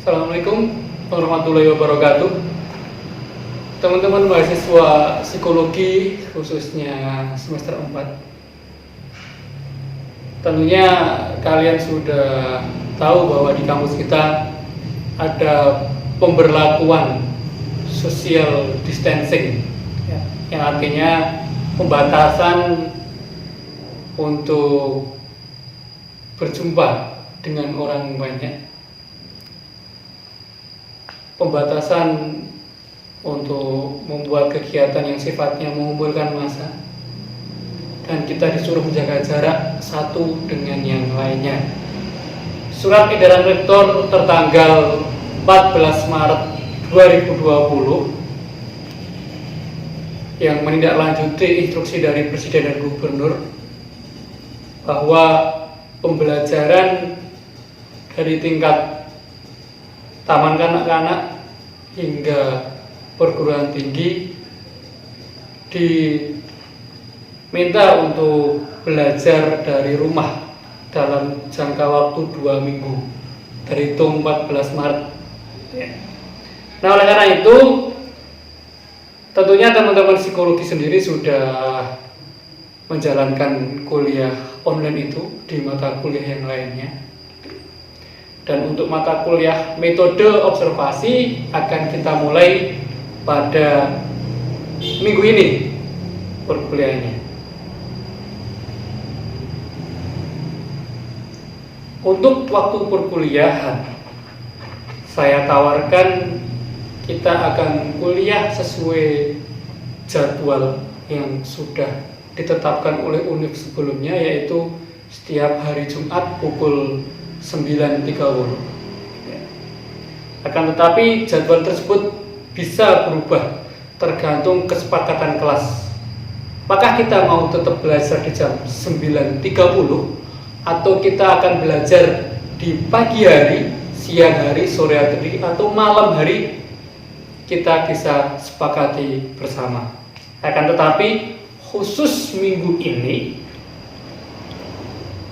Assalamualaikum warahmatullahi wabarakatuh. Teman-teman mahasiswa psikologi khususnya semester 4. Tentunya kalian sudah tahu bahwa di kampus kita ada pemberlakuan social distancing, ya, yang artinya pembatasan untuk berjumpa dengan orang banyak, pembatasan untuk membuat kegiatan yang sifatnya mengumpulkan massa, dan kita disuruh menjaga jarak satu dengan yang lainnya. Surat edaran rektor tertanggal 14 Maret 2020 yang menindaklanjuti instruksi dari Presiden dan Gubernur bahwa pembelajaran dari tingkat taman kanak-kanak hingga perguruan tinggi diminta untuk belajar dari rumah dalam jangka waktu 2 minggu terhitung 14 Maret. Nah, oleh karena itu tentunya teman-teman psikologi sendiri sudah menjalankan kuliah online itu di mata kuliah yang lainnya. Dan untuk mata kuliah metode observasi akan kita mulai pada minggu ini perkuliahannya. Untuk waktu perkuliahan, saya tawarkan kita akan kuliah sesuai jadwal yang sudah ditetapkan oleh univ sebelumnya, yaitu setiap hari Jumat pukul 9.30. Akan tetapi jadwal tersebut bisa berubah tergantung kesepakatan kelas. Apakah kita mau tetap belajar di jam 9.30 atau kita akan belajar di pagi hari, siang hari, sore hari, atau malam hari? Kita bisa sepakati bersama. Akan tetapi khusus minggu ini,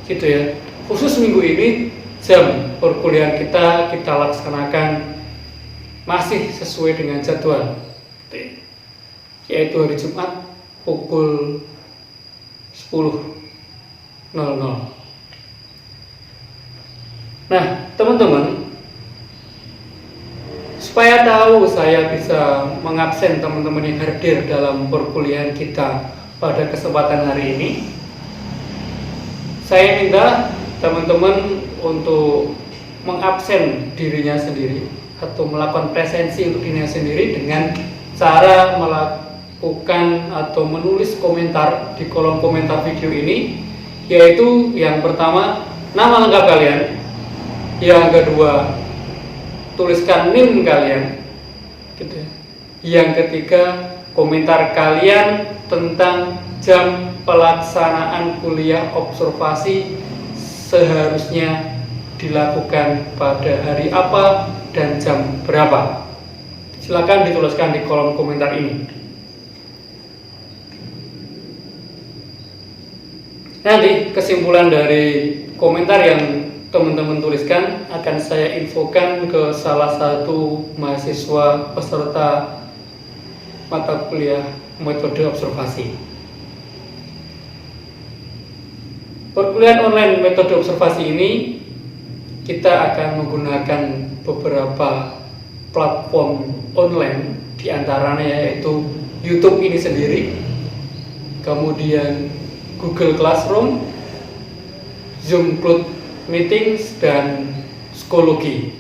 gitu ya, khusus minggu ini jam perkuliahan kita laksanakan masih sesuai dengan jadwal, yaitu hari Jumat pukul 10.00. Nah, teman-teman, supaya tahu saya bisa mengabsen teman-teman yang hadir dalam perkuliahan kita pada kesempatan hari ini, saya minta teman-teman untuk mengabsen dirinya sendiri atau melakukan presensi untuk dirinya sendiri dengan cara melakukan atau menulis komentar di kolom komentar video ini, yaitu yang pertama nama lengkap kalian, yang kedua tuliskan NIM kalian, gitu ya. Yang ketiga, komentar kalian tentang jam pelaksanaan kuliah observasi seharusnya dilakukan pada hari apa dan jam berapa. Silakan dituliskan di kolom komentar ini. Nanti kesimpulan dari komentar yang teman-teman tuliskan akan saya infokan ke salah satu mahasiswa peserta mata kuliah metode observasi. Perkuliahan online metode observasi ini kita akan menggunakan beberapa platform online, diantaranya yaitu YouTube ini sendiri, kemudian Google Classroom, Zoom Cloud Meetings, dan psikologi.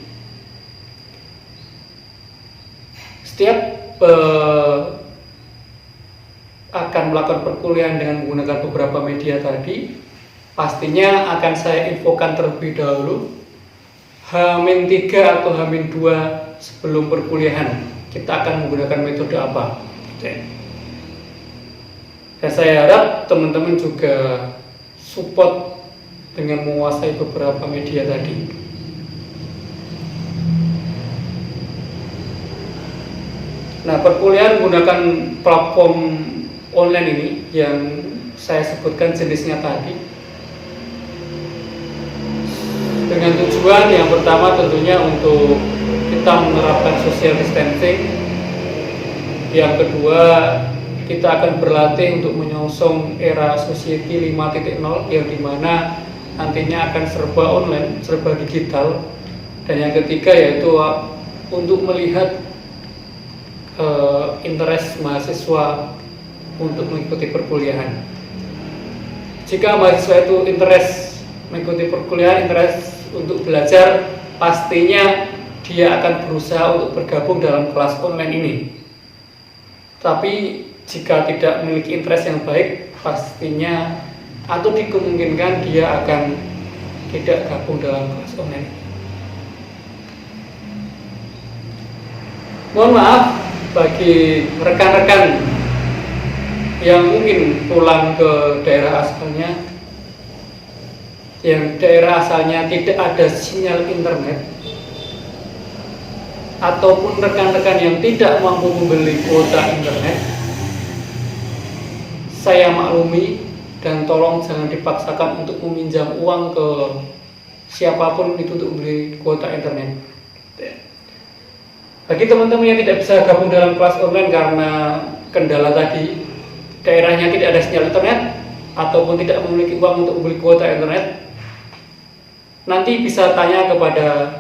Setiap akan melakukan perkuliahan dengan menggunakan beberapa media tadi, pastinya akan saya infokan terlebih dahulu H-3 atau H-2 sebelum perkuliahan kita akan menggunakan metode apa. Dan saya harap teman-teman juga support dengan menguasai beberapa media tadi. Nah, perkuliahan menggunakan platform online ini yang saya sebutkan jenisnya tadi, dengan tujuan yang pertama tentunya untuk tentang menerapkan social distancing. Yang kedua, kita akan berlatih untuk menyongsong era society 5.0 yang dimana nantinya akan serba online, serba digital. Dan yang ketiga yaitu untuk melihat interest mahasiswa untuk mengikuti perkuliahan. Jika mahasiswa itu interest mengikuti perkuliahan, interest untuk belajar, pastinya dia akan berusaha untuk bergabung dalam kelas online ini. Tapi jika tidak memiliki interest yang baik, pastinya atau dikemungkinkan dia akan tidak gabung dalam kelas online. Mohon maaf bagi rekan-rekan yang mungkin pulang ke daerah asalnya, yang daerah asalnya tidak ada sinyal internet, ataupun rekan-rekan yang tidak mampu membeli kuota internet. Saya maklumi dan tolong jangan dipaksakan untuk meminjam uang ke siapapun itu untuk beli kuota internet. Bagi teman-teman yang tidak bisa gabung dalam kelas online karena kendala tadi, daerahnya tidak ada sinyal internet ataupun tidak memiliki uang untuk membeli kuota internet, nanti bisa tanya kepada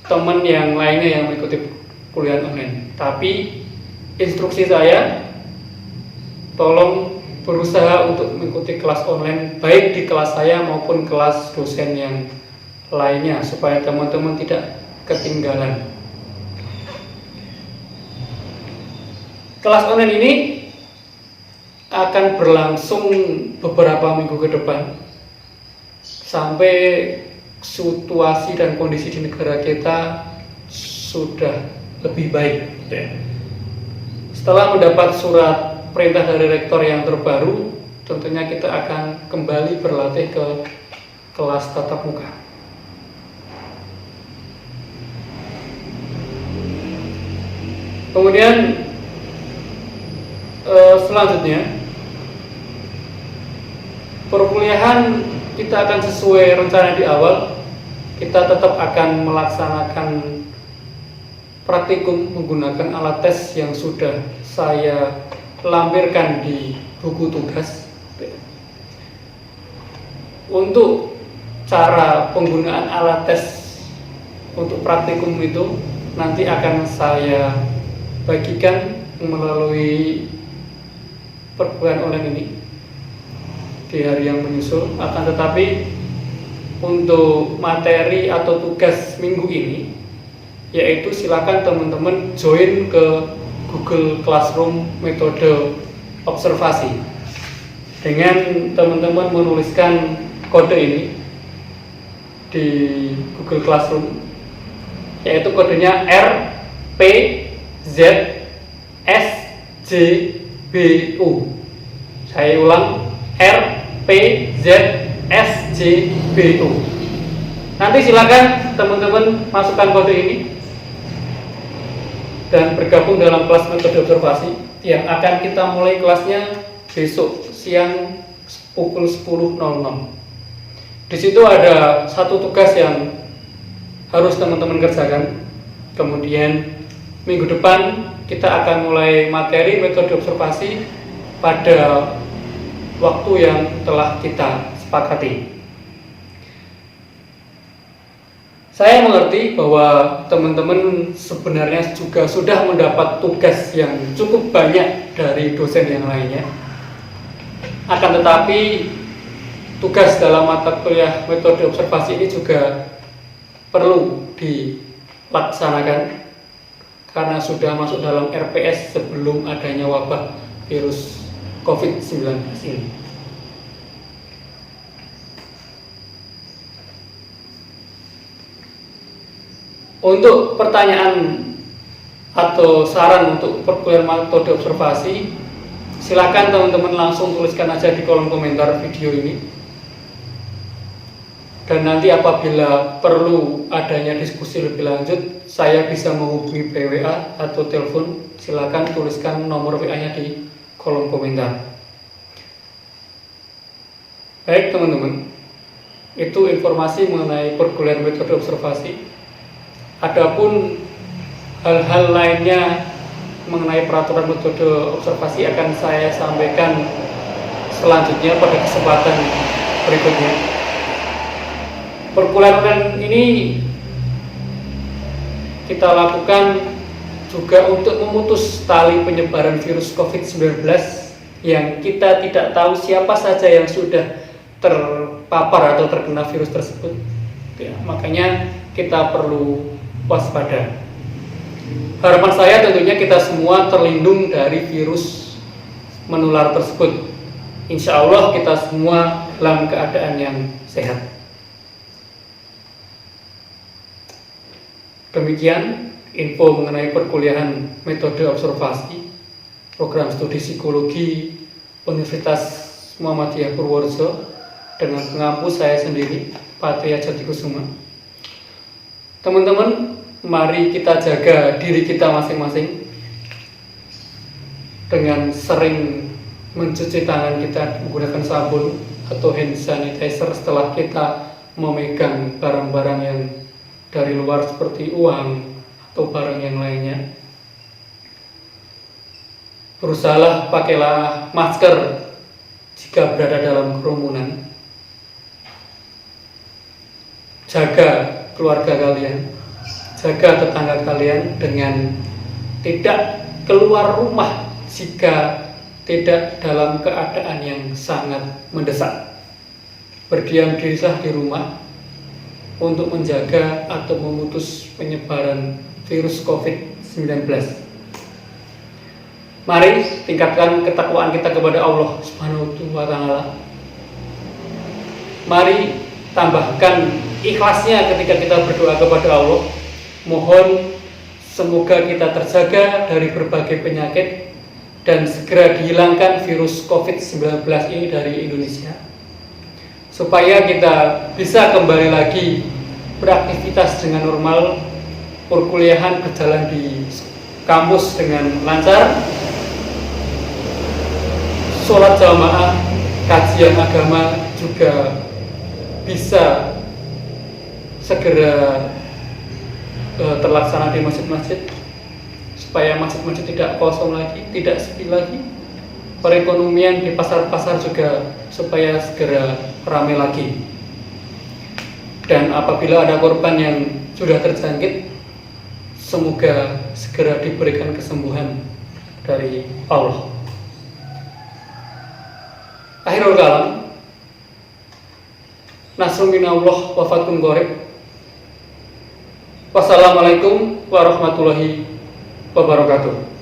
teman yang lainnya yang mengikuti kuliah online. Tapi instruksi saya, tolong berusaha untuk mengikuti kelas online baik di kelas saya maupun kelas dosen yang lainnya supaya teman-teman tidak ketinggalan. Kelas online ini akan berlangsung beberapa minggu ke depan sampai situasi dan kondisi di negara kita sudah lebih baik. Setelah mendapat surat perintah dari rektor yang terbaru, tentunya kita akan kembali berlatih ke kelas tatap muka. Kemudian selanjutnya, perkuliahan kita akan sesuai rencana di awal. Kita tetap akan melaksanakan praktikum menggunakan alat tes yang sudah saya lampirkan di buku tugas. Untuk cara penggunaan alat tes untuk praktikum itu nanti akan saya bagikan melalui perkuliahan online ini di hari yang menyusul. Akan tetapi untuk materi atau tugas minggu ini, yaitu silakan teman-teman join ke Google Classroom metode observasi dengan teman-teman menuliskan kode ini di Google Classroom, yaitu kodenya RPZSJBU. Saya ulang, RPZSJBU. Nanti silakan teman-teman masukkan kode ini dan bergabung dalam kelas metode observasi yang akan kita mulai kelasnya besok siang pukul 10.00. Di situ ada satu tugas yang harus teman-teman kerjakan. Kemudian minggu depan kita akan mulai materi metode observasi pada waktu yang telah kita sepakati. Saya mengerti bahwa teman-teman sebenarnya juga sudah mendapat tugas yang cukup banyak dari dosen yang lainnya. Akan tetapi tugas dalam mata kuliah metode observasi ini juga perlu dilaksanakan karena sudah masuk dalam RPS sebelum adanya wabah virus COVID-19 ini. Untuk pertanyaan atau saran untuk perkuliahan metode observasi, silakan teman-teman langsung tuliskan aja di kolom komentar video ini. Dan nanti apabila perlu adanya diskusi lebih lanjut, saya bisa menghubungi WA atau telepon. Silakan tuliskan nomor WA-nya di kolom komentar. Baik teman-teman, itu informasi mengenai perkuliahan metode observasi. Adapun hal-hal lainnya mengenai peraturan metode observasi akan saya sampaikan selanjutnya pada kesempatan berikutnya. Perkuliahan ini kita lakukan juga untuk memutus tali penyebaran virus COVID-19 yang kita tidak tahu siapa saja yang sudah terpapar atau terkena virus tersebut. Ya, makanya kita perlu waspada. Harapan saya tentunya kita semua terlindung dari virus menular tersebut. Insya Allah kita semua dalam keadaan yang sehat. Demikian info mengenai perkuliahan metode observasi program studi psikologi Universitas Muhammadiyah Purworejo dengan pengampu saya sendiri, Pak Triya Jatikusuma. Teman-teman, mari kita jaga diri kita masing-masing dengan sering mencuci tangan kita menggunakan sabun atau hand sanitizer setelah kita memegang barang-barang yang dari luar seperti uang atau barang yang lainnya. Berusahalah pakailah masker jika berada dalam kerumunan. Jaga keluarga kalian, jaga tetangga kalian dengan tidak keluar rumah jika tidak dalam keadaan yang sangat mendesak. Berdiam dirilah di rumah untuk menjaga atau memutus penyebaran virus COVID-19. Mari tingkatkan ketakwaan kita kepada Allah Subhanahu wa Ta'ala. Mari tambahkan ikhlasnya ketika kita berdoa kepada Allah. Mohon semoga kita terjaga dari berbagai penyakit dan segera dihilangkan virus COVID-19 ini dari Indonesia, supaya kita bisa kembali lagi beraktivitas dengan normal, perkuliahan berjalan di kampus dengan lancar, sholat jamaah, kajian agama juga bisa segera terlaksana di masjid-masjid, supaya masjid-masjid tidak kosong lagi, tidak sepi lagi. Perekonomian di pasar-pasar juga supaya segera ramai lagi. Dan apabila ada korban yang sudah terjangkit, semoga segera diberikan kesembuhan dari Allah. Akhirul kalam, nasrun minallah wa fathun qorib. Wassalamualaikum warahmatullahi wabarakatuh.